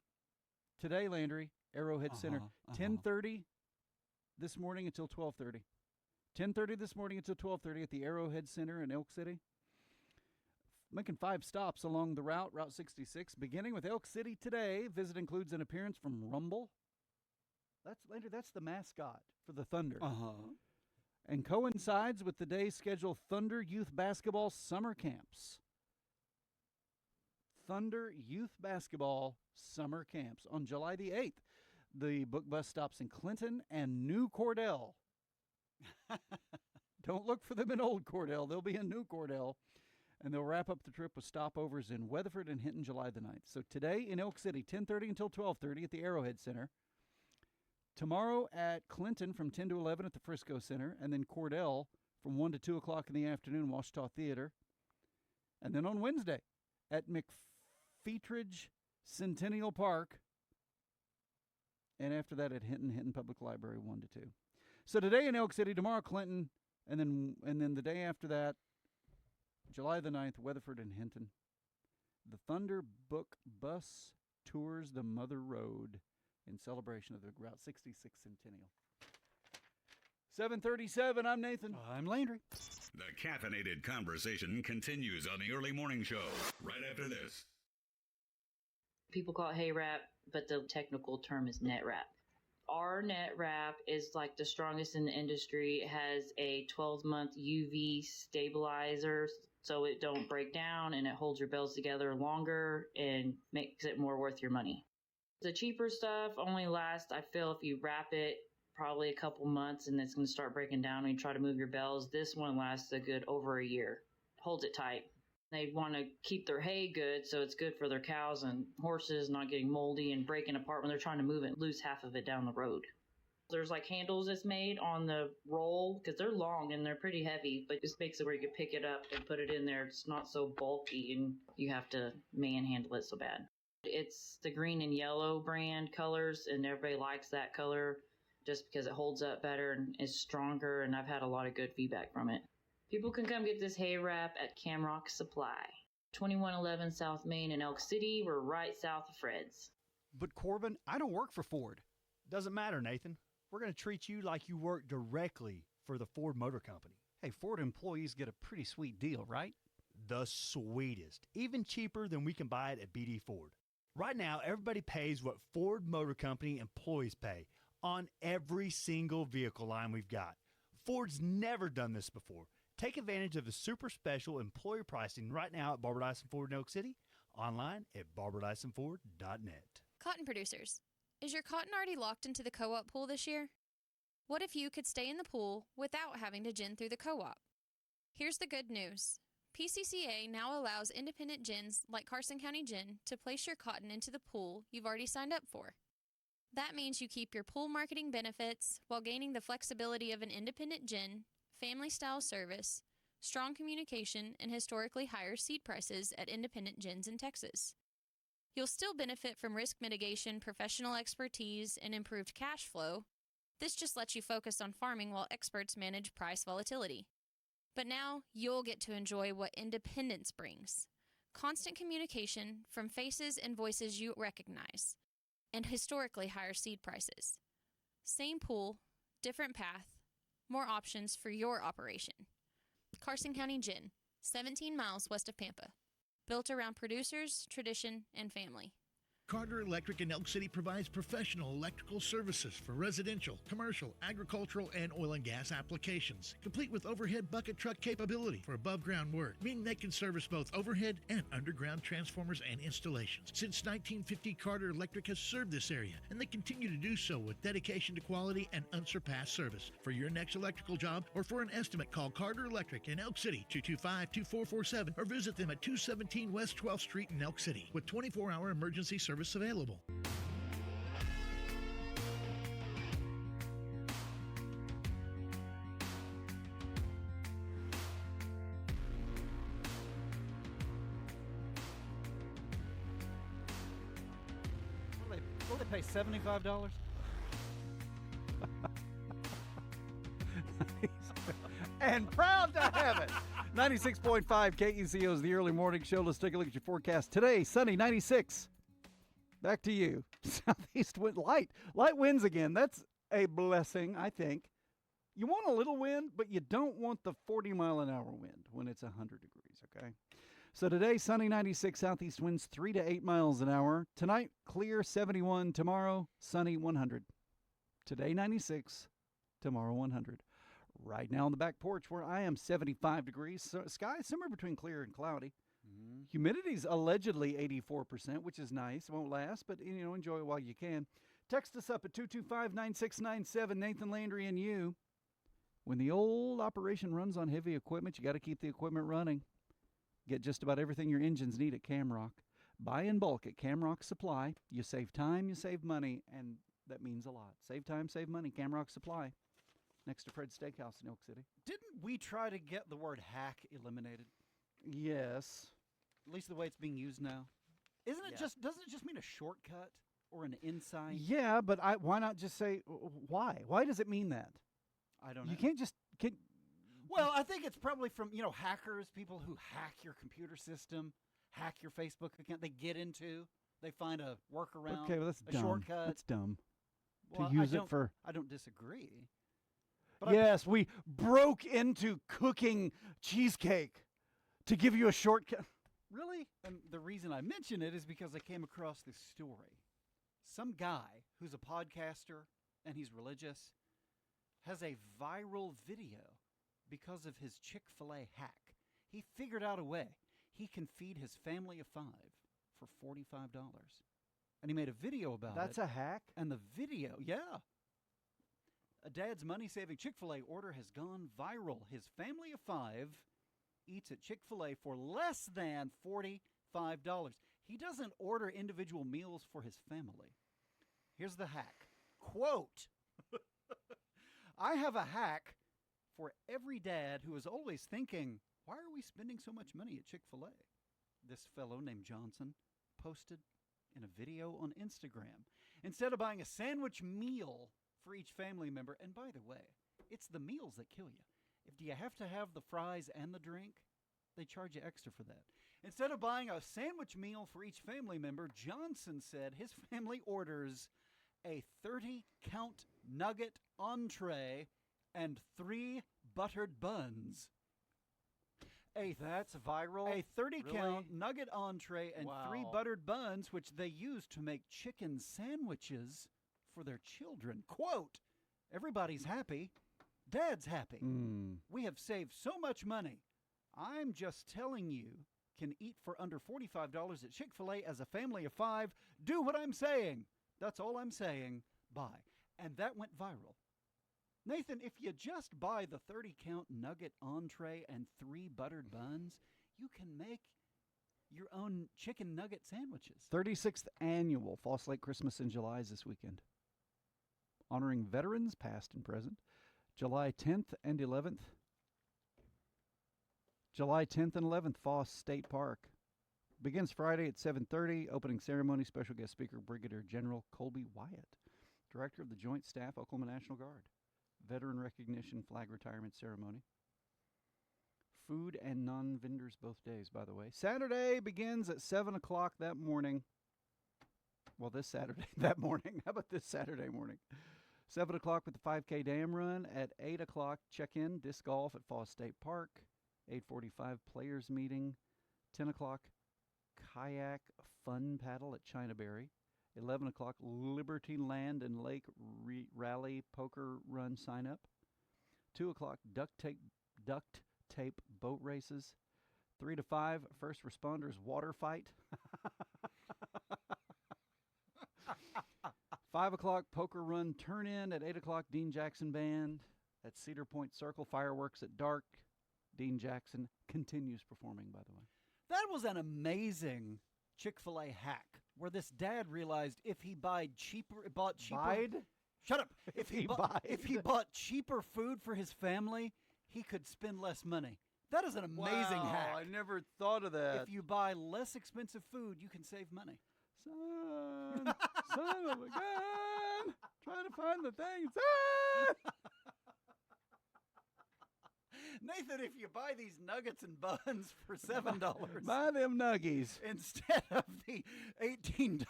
Today, Landry, Arrowhead Center, 10:30 this morning until 12:30. 10:30 this morning until 12:30 at the Arrowhead Center in Elk City. Making 5 stops along the Route 66, beginning with Elk City today. Visit includes an appearance from Rumble. Landry, that's the mascot for the Thunder. And coincides with the day's scheduled Thunder Youth Basketball Summer Camps. Thunder Youth Basketball Summer Camps on July the 8th. The book bus stops in Clinton and New Cordell. Don't look for them in Old Cordell. They'll be in New Cordell. And they'll wrap up the trip with stopovers in Weatherford and Hinton July the 9th. So today in Elk City, 10:30 until 12:30 at the Arrowhead Center. Tomorrow at Clinton from 10 to 11 at the Frisco Center. And then Cordell from 1 to 2 o'clock in the afternoon, Washita Theater. And then on Wednesday at McFeetridge Centennial Park. And after that at Hinton Public Library, 1 to 2. So today in Elk City, tomorrow Clinton, and then the day after that, July the 9th, Weatherford and Hinton. The Thunder Book Bus tours the Mother Road in celebration of the Route 66 Centennial. 7:37, I'm Nathan. I'm Landry. The caffeinated conversation continues on the early morning show right after this. People call it hay wrap, but the technical term is net wrap. Our net wrap is like the strongest in the industry. It has a 12-month UV stabilizer so it don't break down, and it holds your bells together longer and makes it more worth your money. The cheaper stuff only lasts, I feel, if you wrap it, probably a couple months, and it's going to start breaking down when you try to move your bells. This one lasts a good over a year. Holds it tight. They want to keep their hay good, so it's good for their cows and horses not getting moldy and breaking apart when they're trying to move it and lose half of it down the road. There's like handles that's made on the roll because they're long and they're pretty heavy, but this makes it where you can pick it up and put it in there. It's not so bulky and you have to manhandle it so bad. It's the green and yellow brand colors, and everybody likes that color just because it holds up better and is stronger, and I've had a lot of good feedback from it. People can come get this hay wrap at Camrock Supply, 2111 South Main in Elk City. We're right south of Fred's. But Corbin, I don't work for Ford. Doesn't matter, Nathan. We're going to treat you like you work directly for the Ford Motor Company. Hey, Ford employees get a pretty sweet deal, right? The sweetest. Even cheaper than we can buy it at BD Ford. Right now, everybody pays what Ford Motor Company employees pay on every single vehicle line we've got. Ford's never done this before. Take advantage of the super special employer pricing right now at Barbara Dyson Ford in Elk City, online at barbaradysonford.net. Cotton producers, is your cotton already locked into the co-op pool this year? What if you could stay in the pool without having to gin through the co-op? Here's the good news. PCCA now allows independent gins like Carson County Gin to place your cotton into the pool you've already signed up for. That means you keep your pool marketing benefits while gaining the flexibility of an independent gin, family-style service, strong communication, and historically higher seed prices at independent gins in Texas. You'll still benefit from risk mitigation, professional expertise, and improved cash flow. This just lets you focus on farming while experts manage price volatility. But now you'll get to enjoy what independence brings. Constant communication from faces and voices you recognize, and historically higher seed prices. Same pool, different path, more options for your operation. Carson County Gin, 17 miles west of Pampa. Built around producers, tradition, and family. Carter Electric in Elk City provides professional electrical services for residential, commercial, agricultural, and oil and gas applications, complete with overhead bucket truck capability for above-ground work, meaning they can service both overhead and underground transformers and installations. Since 1950, Carter Electric has served this area, and they continue to do so with dedication to quality and unsurpassed service. For your next electrical job or for an estimate, call Carter Electric in Elk City, 225-2447, or visit them at 217 West 12th Street in Elk City, with 24-hour emergency service available. Will they pay $75? and proud to have it. 96.5 KECO is the early morning show. Let's take a look at your forecast. Today, sunny, 96. Back to you. Southeast wind, light winds again. That's a blessing, I think. You want a little wind, but you don't want the 40-mile-an-hour wind when it's 100 degrees, okay? So today, sunny, 96, southeast winds 3 to 8 miles an hour. Tonight, clear, 71. Tomorrow, sunny, 100. Today, 96. Tomorrow, 100. Right now on the back porch where I am, 75 degrees. So sky somewhere between clear and cloudy. Humidity's allegedly 84%, which is nice. It won't last, but enjoy it while you can. Text us up at 225-9697, Nathan Landry and you. When the old operation runs on heavy equipment, you got to keep the equipment running. Get just about everything your engines need at Camrock. Buy in bulk at Camrock Supply. You save time, you save money, and that means a lot. Save time, save money. Camrock Supply. Next to Fred's Steakhouse in Elk City. Didn't we try to get the word hack eliminated? Yes. At least the way it's being used now. Doesn't it just mean a shortcut or an insight? Yeah, but why not just say why? Why does it mean that? I don't know. You can't just Well, I think it's probably from, hackers, people who hack your computer system, hack your Facebook account. They find a workaround, okay, well, that's dumb. Shortcut. That's dumb. Well, to use it for. I don't disagree. But yes, we broke into cooking cheesecake to give you a shortcut. Really? And the reason I mention it is because I came across this story. Some guy who's a podcaster and he's religious has a viral video because of his Chick-fil-A hack. He figured out a way he can feed his family of 5 for $45. And he made a video about it. That's a hack? And the video, yeah. A dad's money-saving Chick-fil-A order has gone viral. His family of 5 eats at Chick-fil-A for less than $45. He doesn't order individual meals for his family. Here's the hack. Quote, I have a hack for every dad who is always thinking, why are we spending so much money at Chick-fil-A? This fellow named Johnson posted in a video on Instagram. Instead of buying a sandwich meal for each family member, and by the way, it's the meals that kill you. If you have to have the fries and the drink, they charge you extra for that. Instead of buying a sandwich meal for each family member, Johnson said his family orders a 30-count nugget entree and 3 buttered buns. That's viral? A 30-count nugget entree and 3 Wow. buttered buns, which they use to make chicken sandwiches for their children. Quote, everybody's happy. Dad's happy. We have saved so much money. I'm just telling you, can eat for under $45 at Chick-fil-A as a family of 5. Do what I'm saying. That's all I'm saying. Buy. And that went viral. Nathan, if you just buy the 30-count nugget entree and 3 buttered buns, you can make your own chicken nugget sandwiches. 36th annual False Lake Christmas in July is this weekend. Honoring veterans, past and present. July 10th and 11th. July 10th and 11th, Foss State Park. Begins Friday at 7:30. Opening ceremony, special guest speaker, Brigadier General Colby Wyatt, Director of the Joint Staff, Oklahoma National Guard. Veteran recognition, flag retirement ceremony. Food and non-vendors both days, by the way. Saturday begins at 7 o'clock that morning. Well, this Saturday, that morning. How about this Saturday morning? 7 o'clock with the 5K dam run. At 8 o'clock, check-in, disc golf at Foss State Park. 8:45, players meeting. 10 o'clock, kayak fun paddle at Chinaberry. 11 o'clock, Liberty Land and Lake Rally Poker Run sign-up. 2 o'clock, duct tape boat races. 3 to 5, first responders water fight. 5 o'clock, poker run turn-in. At 8 o'clock, Dean Jackson Band at Cedar Point Circle. Fireworks at dark. Dean Jackson continues performing, by the way. That was an amazing Chick-fil-A hack where this dad realized if he bought cheaper. Bide? Shut up. If he bought cheaper food for his family, he could spend less money. That is an amazing hack. I never thought of that. If you buy less expensive food, you can save money. Son of a gun, trying to find the thing. Son! Nathan, if you buy these nuggets and buns for $7, Buy them nuggies. instead of the $18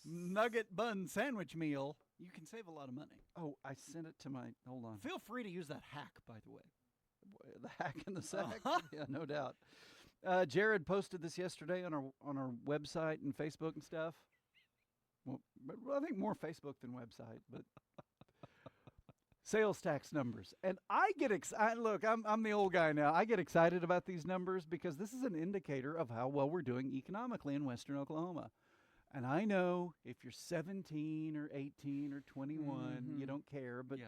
nugget bun sandwich meal, you can save a lot of money. Oh, I sent it to my. Hold on. Feel free to use that hack, by the way. The hack in the sack. Uh-huh. Yeah, no doubt. Jared posted this yesterday on our website and Facebook and stuff. Well, I think more Facebook than website, but sales tax numbers. And I get excited. Look, I'm the old guy now. I get excited about these numbers because this is an indicator of how well we're doing economically in Western Oklahoma. And I know if you're 17 or 18 or 21, you don't care, but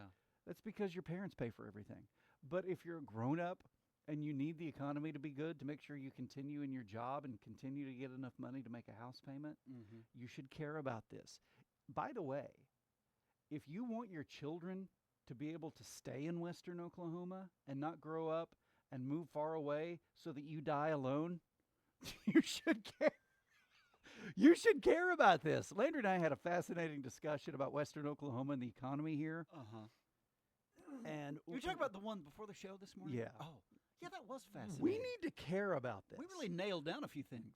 that's because your parents pay for everything. But if you're a grown-up and you need the economy to be good to make sure you continue in your job and continue to get enough money to make a house payment, you should care about this. By the way, if you want your children to be able to stay in Western Oklahoma and not grow up and move far away so that you die alone, you should care. You should care about this. Landry and I had a fascinating discussion about Western Oklahoma and the economy here. And you were talking about the one before the show this morning? Yeah. Oh, yeah, that was fascinating. We need to care about this. We really nailed down a few things.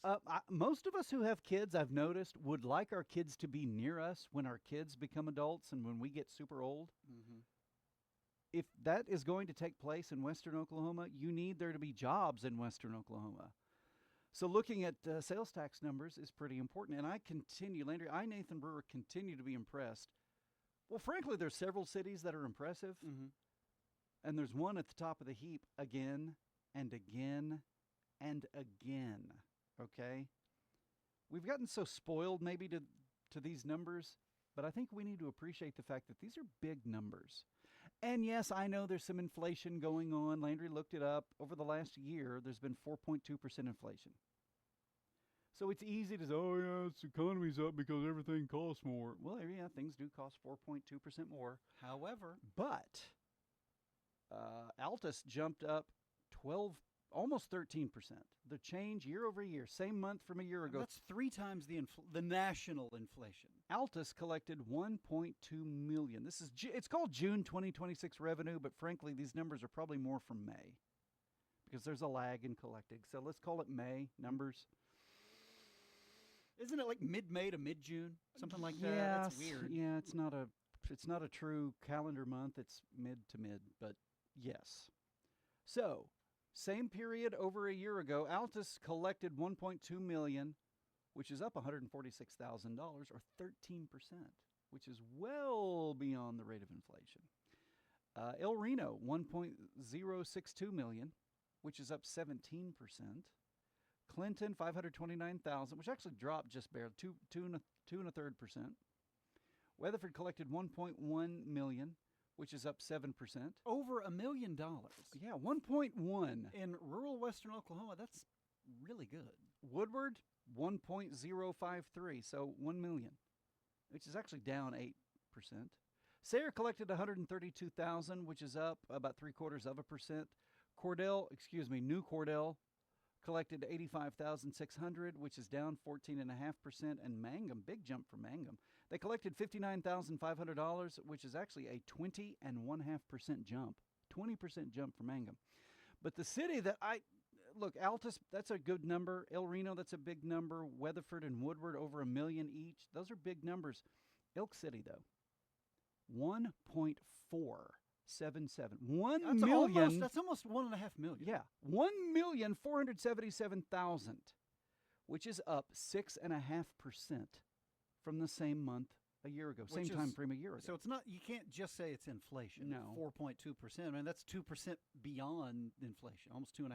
Most of us who have kids, I've noticed, would like our kids to be near us when our kids become adults and when we get super old. If that is going to take place in Western Oklahoma, you need there to be jobs in Western Oklahoma. So looking at sales tax numbers is pretty important. And I continue, Landry, Nathan Brewer, continue to be impressed. Well, frankly, there's several cities that are impressive. And there's one at the top of the heap again and again and again, okay? We've gotten so spoiled maybe to these numbers, but I think we need to appreciate the fact that these are big numbers. And yes, I know there's some inflation going on. Landry looked it up. Over the last year, there's been 4.2% inflation. So it's easy to say, oh, yeah, the economy's up because everything costs more. Well, yeah, things do cost 4.2% more. However, but Altus jumped up almost 13%. The change year over year, same month from a year ago. That's 3 times the national inflation. Altus collected $1.2 million. It's called June 2026 revenue, but frankly, these numbers are probably more from May because there's a lag in collecting. So let's call it May numbers. Isn't it like mid-May to mid-June? Something like that? Yeah, That's weird. Yeah, it's not a true calendar month. It's mid to mid, but yes. So, same period over a year ago, Altus collected $1.2 million, which is up $146,000 or 13%, which is well beyond the rate of inflation. El Reno, $1.062 million, which is up 17%. Clinton, $529,000, which actually dropped just barely, 2.33%. Weatherford collected $1.1 million, which is up 7%. Over $1 million. Yeah, 1.1. In rural Western Oklahoma, that's really good. Woodward, 1.053, so $1 million, which is actually down 8%. Sayre collected $132,000, which is up about 0.75%. New Cordell collected $85,600, which is down 14.5%. And Mangum, big jump for Mangum. They collected $59,500, which is actually a 20.5% jump. 20% jump for Mangum. But the city that Altus, that's a good number. El Reno, that's a big number. Weatherford and Woodward, over $1 million each. Those are big numbers. Elk City, though, 1.477. That's almost $1.5 million. Yeah, 1,477,000, which is up 6.5% from the same month a year ago, same time frame a year ago. So it's not, you can't just say it's inflation. No. 4.2%. I mean, that's 2% beyond inflation, almost 2.5%,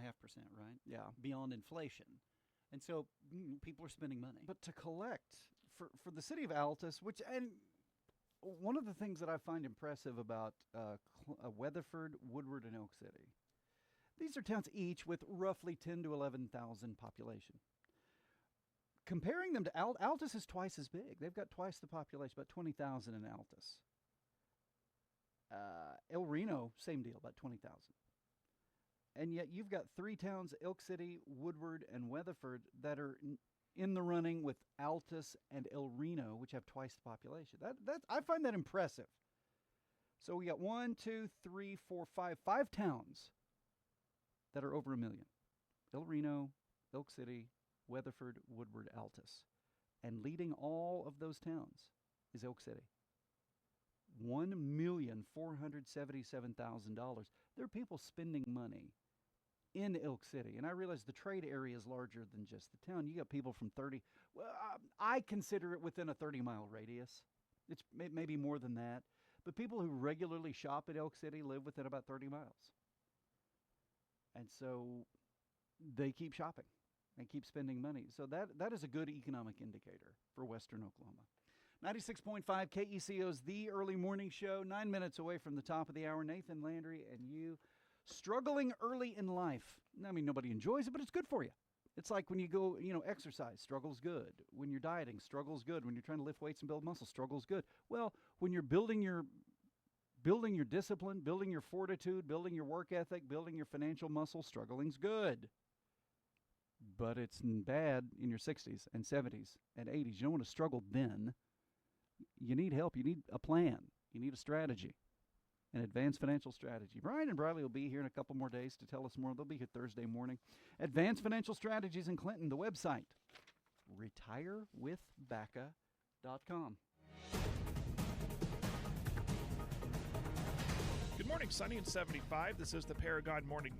right? Yeah. Beyond inflation. And so people are spending money. But to collect, for the city of Altus, and one of the things that I find impressive about Weatherford, Woodward, and Elk City, these are towns each with roughly 10 to 11,000 population. Comparing them to Altus is twice as big. They've got twice the population, about 20,000 in Altus. El Reno, same deal, about 20,000. And yet you've got 3 towns, Elk City, Woodward, and Weatherford, that are in the running with Altus and El Reno, which have twice the population. I find that impressive. So we got 5 towns that are over $1 million. El Reno, Elk City, Weatherford, Woodward, Altus. And leading all of those towns is Elk City. $1,477,000. There are people spending money in Elk City. And I realize the trade area is larger than just the town. You got people from 30, well, I consider it within a 30-mile radius. It's maybe more than that. But people who regularly shop at Elk City live within about 30 miles. And so they keep shopping and keep spending money. So that is a good economic indicator for Western Oklahoma. 96.5 KECO's The Early Morning Show, 9 minutes away from the top of the hour. Nathan Landry and you struggling early in life. I mean, nobody enjoys it, but it's good for you. It's like when you go, exercise, struggle's good. When you're dieting, struggle's good. When you're trying to lift weights and build muscle, struggle's good. Well, when you're building your discipline, building your fortitude, building your work ethic, building your financial muscle, struggling's good. But it's bad in your 60s and 70s and 80s. You don't want to struggle then. You need help. You need a plan. You need a strategy, an advanced financial strategy. Brian and Briley will be here in a couple more days to tell us more. They'll be here Thursday morning. Advanced Financial Strategies in Clinton, the website, retirewithbaca.com. Good morning, sunny and 75. This is the Paragon Morning.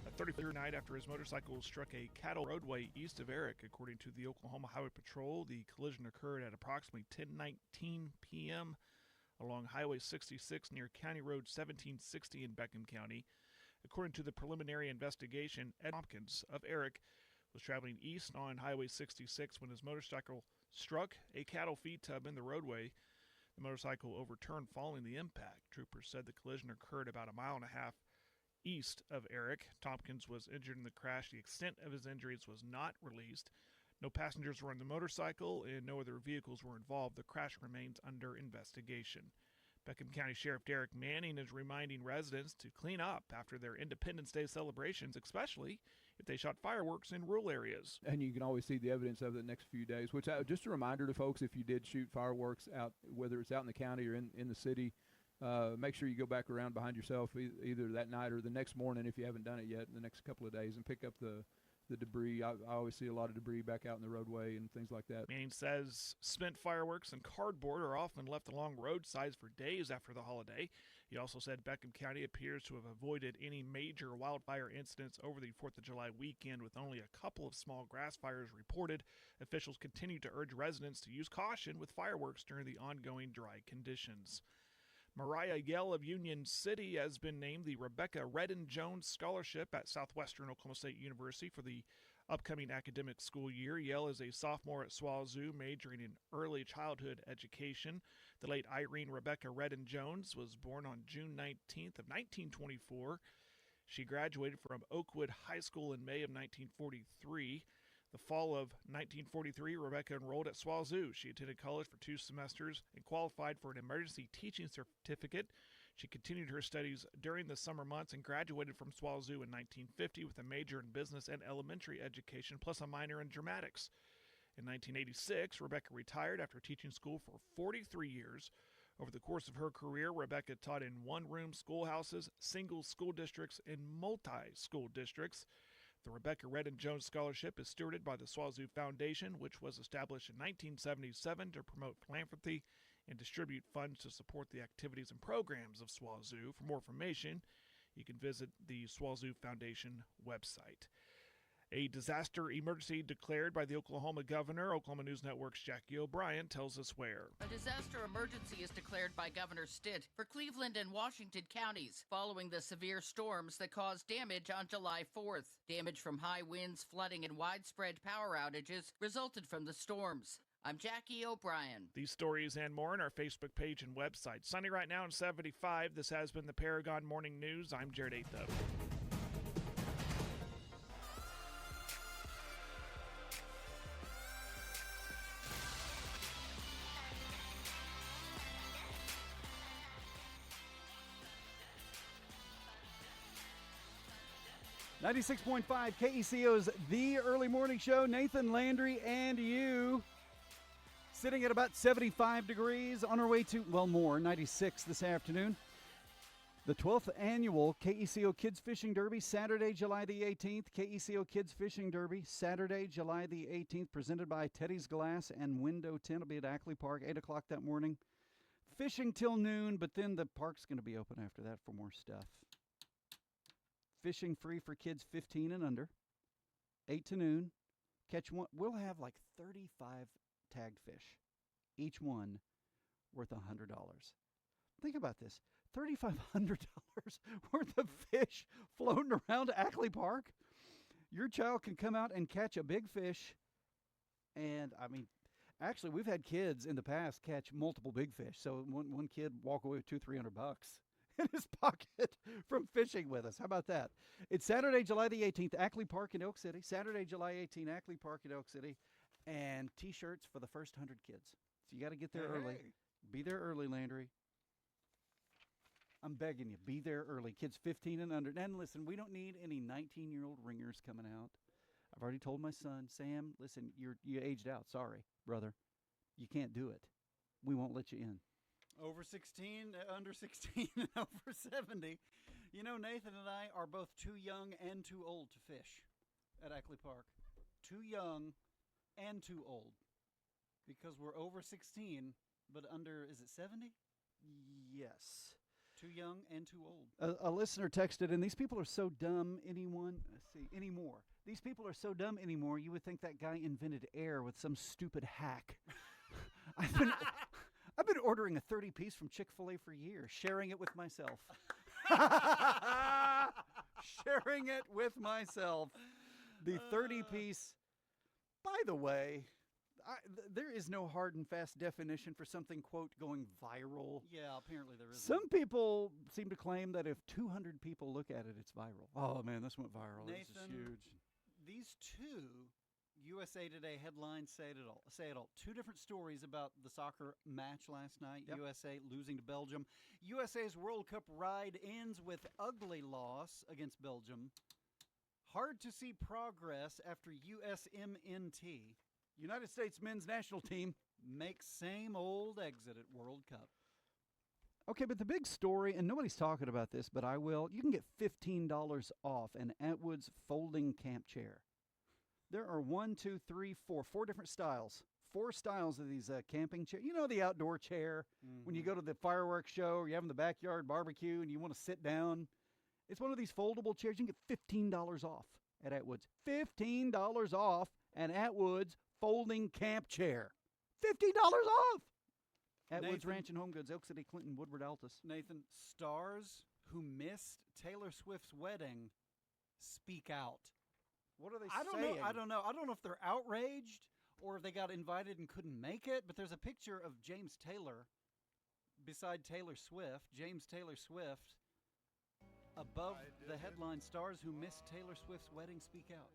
A 34-year night after his motorcycle struck a cattle roadway east of Eric. According to the Oklahoma Highway Patrol, the collision occurred at approximately 10:19 p.m. along Highway 66 near County Road 1760 in Beckham County. According to the preliminary investigation, Ed Tompkins of Eric was traveling east on Highway 66 when his motorcycle struck a cattle feed tub in the roadway. The motorcycle overturned following the impact. Troopers said the collision occurred about a mile and a half east of Eric. Tompkins was injured in the crash. The extent of his injuries was not released. No passengers were on the motorcycle and no other vehicles were involved. The crash remains under investigation. Beckham County Sheriff Derek Manning is reminding residents to clean up after their Independence Day celebrations, especially if they shot fireworks in rural areas. And you can always see the evidence of it the next few days, which just a reminder to folks, if you did shoot fireworks out, whether it's out in the county or in the city, make sure you go back around behind yourself either that night or the next morning if you haven't done it yet in the next couple of days and pick up the debris. I always see a lot of debris back out in the roadway and things like that. Manning says spent fireworks and cardboard are often left along roadsides for days after the holiday. He also said Beckham County appears to have avoided any major wildfire incidents over the 4th of July weekend, with only a couple of small grass fires reported. Officials continue to urge residents to use caution with fireworks during the ongoing dry conditions. Mariah Yell of Union City has been named the Rebecca Redden Jones Scholarship at Southwestern Oklahoma State University for the upcoming academic school year. Yell is a sophomore at SWAZU, majoring in early childhood education. The late Irene Rebecca Redden Jones was born on June 19th of 1924. She graduated from Oakwood High School in May of 1943. The fall of 1943, Rebecca enrolled at SWAZU. She attended college for 2 semesters and qualified for an emergency teaching certificate. She continued her studies during the summer months and graduated from SWAZU in 1950 with a major in business and elementary education, plus a minor in dramatics. In 1986, Rebecca retired after teaching school for 43 years. Over the course of her career, Rebecca taught in one-room schoolhouses, single school districts, and multi-school districts. The Rebecca Redden Jones Scholarship is stewarded by the SWAZU Foundation, which was established in 1977 to promote philanthropy and distribute funds to support the activities and programs of SWAZU. For more information, you can visit the SWAZU Foundation website. A disaster emergency declared by the Oklahoma governor. Oklahoma News Network's Jackie O'Brien tells us where. A disaster emergency is declared by Governor Stitt for Cleveland and Washington counties following the severe storms that caused damage on July 4th. Damage from high winds, flooding, and widespread power outages resulted from the storms. I'm Jackie O'Brien. These stories and more on our Facebook page and website. Sunny right now in 75. This has been the Paragon Morning News. I'm Jared Aitho. 96.5 KECO's The Early Morning Show. Nathan Landry and you. Sitting at about 75 degrees on our way to, 96 this afternoon. The 12th annual KECO Kids Fishing Derby, Saturday, July the 18th. KECO Kids Fishing Derby, Saturday, July the 18th, presented by Teddy's Glass and Window Tint. It'll be at Ackley Park, 8 o'clock that morning. Fishing till noon, but then the park's going to be open after that for more stuff. Fishing free for kids 15 and under, 8 to noon. Catch one. We'll have like 35 tagged fish, each one worth $100. Think about this. $3,500 worth of fish floating around Ackley Park. Your child can come out and catch a big fish. And, I mean, actually, we've had kids in the past catch multiple big fish. So one kid walk away with $200-300 in his pocket from fishing with us. How about that? It's Saturday, July the 18th, Ackley Park in Elk City. Saturday, July 18th, Ackley Park in Elk City. And T-shirts for the first 100 kids. So you got to get there early. Be there early, Landry. I'm begging you, be there early. Kids 15 and under. And listen, we don't need any 19-year-old ringers coming out. I've already told my son, Sam, listen, you aged out. Sorry, brother. You can't do it. We won't let you in. Over 16, under 16, and over 70. You know, Nathan and I are both too young and too old to fish at Ackley Park. Too young and too old. Because we're over 16, but under, is it 70? Yes. Too young and too old. A listener texted, and these people are so dumb anymore. These people are so dumb anymore, you would think that guy invented air with some stupid hack. I've been ordering a 30-piece from Chick-fil-A for years, sharing it with myself. Sharing it with myself. The 30-piece, by the way, there is no hard and fast definition for something, quote, going viral. Yeah, apparently there isn't. Some people seem to claim that if 200 people look at it, it's viral. Oh, man, this went viral. Nathan, this is huge. These two USA Today headlines say it all. Two different stories about the soccer match last night. Yep. USA losing to Belgium. USA's World Cup ride ends with ugly loss against Belgium. Hard to see progress after USMNT. United States men's national team makes same old exit at World Cup. Okay, but the big story, and nobody's talking about this, but I will. You can get $15 off an Atwood's folding camp chair. There are 4 different styles. 4 styles of these camping chairs. You know, the outdoor chair when you go to the fireworks show or you have in the backyard barbecue and you want to sit down. It's one of these foldable chairs. You can get $15 off at Atwood's. $15 off an Atwood's folding camp chair. $15 off! Atwood's Nathan, Ranch and Home Goods, Elk City, Clinton, Woodward, Altus. Nathan, stars who missed Taylor Swift's wedding speak out. What are they saying? saying? I don't know if they're outraged or if they got invited and couldn't make it, but there's a picture of James Taylor beside Taylor Swift. James Taylor Swift above the headline, stars who missed Taylor Swift's wedding speak out.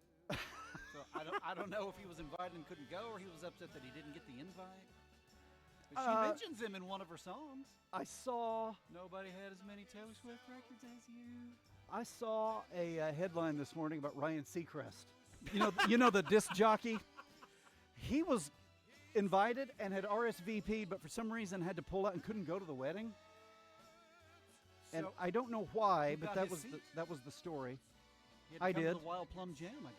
So I don't know if he was invited and couldn't go or he was upset that he didn't get the invite. But she mentions him in one of her songs. I saw... Nobody had as many Taylor Swift records as you. I saw a headline this morning about Ryan Seacrest. You know the disc jockey? He was invited and had RSVP'd, but for some reason had to pull out and couldn't go to the wedding. And I don't know why, but that was the story. He had to come did. to the Wild Plum Jam, I